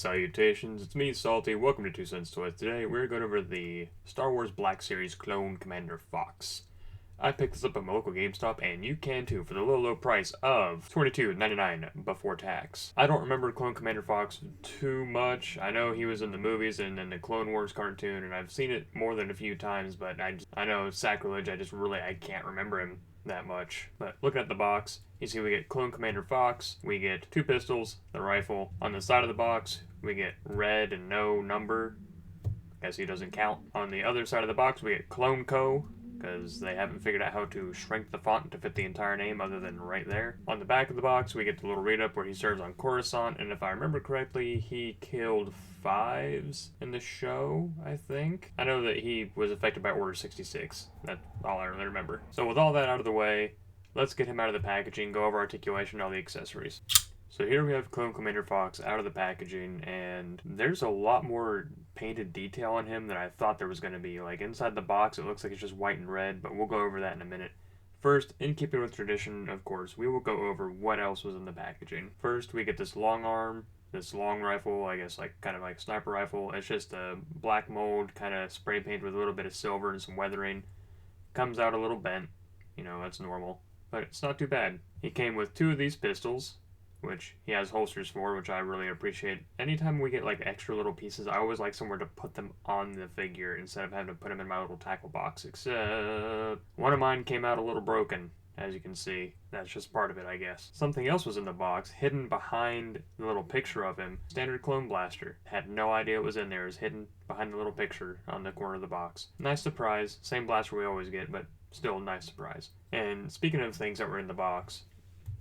Salutations, it's me, Salty. Welcome to 2 Cents Toys. Today, we're going over the Star Wars Black Series clone Commander Fox. I picked this up at my local GameStop, and you can too, for the low price of $22.99 before tax. I don't remember Clone Commander Fox too much. I know he was in the movies and in the Clone Wars cartoon, and I've seen it more than a few times, but I know it's sacrilege, I can't remember him that much. But looking at the box, you see we get Clone Commander Fox, we get 2 pistols, the rifle. On the side of the box, we get red and no number. Guess he doesn't count. On the other side of the box, we get Clone Co, because they haven't figured out how to shrink the font to fit the entire name other than right there. On the back of the box, we get the little read-up where he serves on Coruscant, and if I remember correctly, he killed 5s in the show, I think. I know that he was affected by Order 66. That's all I really remember. So with all that out of the way, let's get him out of the packaging, go over articulation and all the accessories. So here we have Clone Commander Fox out of the packaging, and there's a lot more painted detail on him than I thought there was going to be. Like inside the box, it looks like it's just white and red, but we'll go over that in a minute. First, in keeping with tradition, of course, we will go over what else was in the packaging. First, we get this long arm, this long rifle, I guess like kind of like a sniper rifle. It's just a black mold, kind of spray painted with a little bit of silver and some weathering. Comes out a little bent, you know, that's normal, but it's not too bad. He came with 2 of these pistols, which he has holsters for, which I really appreciate. Anytime we get like extra little pieces, I always like somewhere to put them on the figure instead of having to put them in my little tackle box, except one of mine came out a little broken, as you can see. That's just part of it, I guess. Something else was in the box, hidden behind the little picture of him. Standard clone blaster. Had no idea it was in there. It was hidden behind the little picture on the corner of the box. Nice surprise. Same blaster we always get, but still a nice surprise. And speaking of things that were in the box,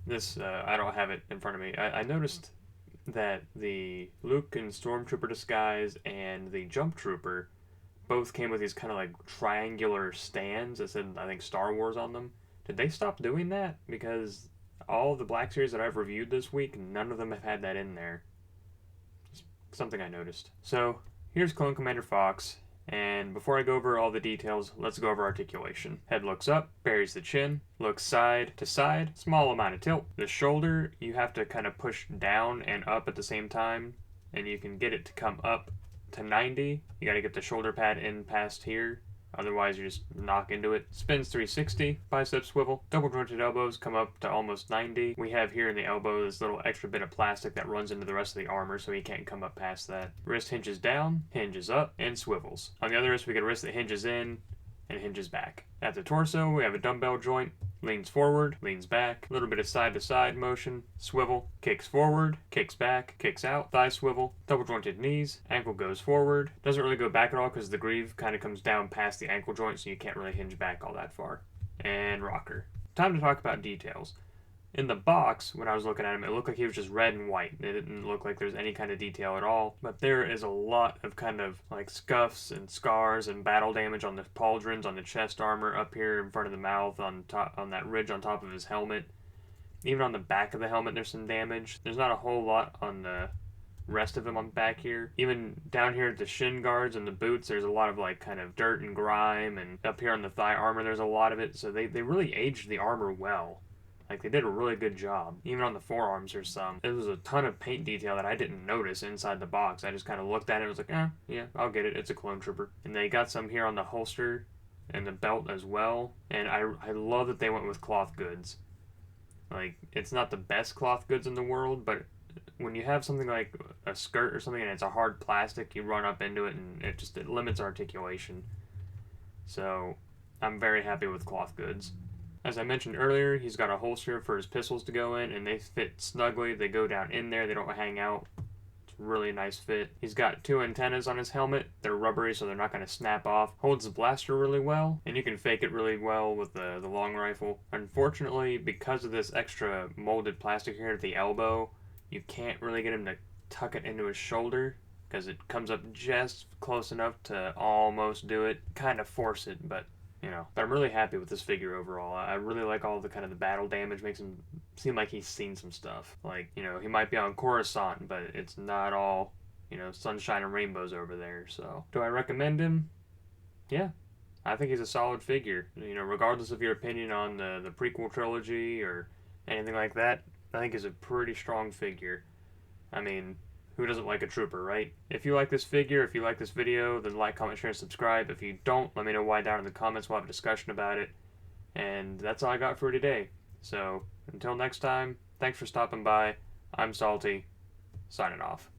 this, I don't have it in front of me. I noticed that the Luke and Stormtrooper disguise and the Jump Trooper both came with these kind of like triangular stands that said, I think, Star Wars on them. Did they stop doing that? Because all of the Black Series that I've reviewed this week, none of them have had that in there. Just something I noticed. So, here's Clone Commander Fox. And before I go over all the details, let's go over articulation. Head looks up, buries the chin, looks side to side, small amount of tilt. The shoulder, you have to kind of push down and up at the same time, and you can get it to come up to 90. You got to get the shoulder pad in past here. Otherwise, you just knock into it. Spins 360, bicep swivel. Double jointed elbows come up to almost 90. We have here in the elbow this little extra bit of plastic that runs into the rest of the armor, so he can't come up past that. Wrist hinges down, hinges up, and swivels. On the other wrist, we get a wrist that hinges in and hinges back. At the torso, we have a dumbbell joint. Leans forward, leans back, a little bit of side-to-side motion, swivel, kicks forward, kicks back, kicks out, thigh swivel, double jointed knees, ankle goes forward, doesn't really go back at all because the greave kind of comes down past the ankle joint, so you can't really hinge back all that far. And rocker. Time to talk about details. In the box, when I was looking at him, it looked like he was just red and white. It didn't look like there's any kind of detail at all. But there is a lot of kind of like scuffs and scars and battle damage on the pauldrons, on the chest armor, up here in front of the mouth, on top, on that ridge on top of his helmet. Even on the back of the helmet, there's some damage. There's not a whole lot on the rest of him on back here. Even down here at the shin guards and the boots, there's a lot of like kind of dirt and grime. And up here on the thigh armor, there's a lot of it. So they really aged the armor well. Like, they did a really good job. Even on the forearms, there's some. There was a ton of paint detail that I didn't notice inside the box. I just kind of looked at it and was like, yeah, I'll get it. It's a clone trooper. And they got some here on the holster and the belt as well. And I love that they went with cloth goods. Like, it's not the best cloth goods in the world, but when you have something like a skirt or something and it's a hard plastic, you run up into it and it limits articulation. So, I'm very happy with cloth goods. As I mentioned earlier, he's got a holster for his pistols to go in, and they fit snugly. They go down in there. They don't hang out. It's a really nice fit. He's got 2 antennas on his helmet. They're rubbery, so they're not going to snap off. Holds the blaster really well, and you can fake it really well with the long rifle. Unfortunately, because of this extra molded plastic here at the elbow, you can't really get him to tuck it into his shoulder, because it comes up just close enough to almost do it. Kind of force it, but but I'm really happy with this figure overall. I really like all the kind of the battle damage. Makes him seem like he's seen some stuff. Like, he might be on Coruscant, but it's not all, sunshine and rainbows over there. So, do I recommend him? Yeah. I think he's a solid figure. Regardless of your opinion on the prequel trilogy or anything like that, I think he's a pretty strong figure. I mean, Who doesn't like a trooper, right? If you like this figure, if you like this video, then like, comment, share, and subscribe. If you don't, let me know why down in the comments. We'll have a discussion about it. And that's all I got for today. So, until next time, thanks for stopping by. I'm Salty, signing off.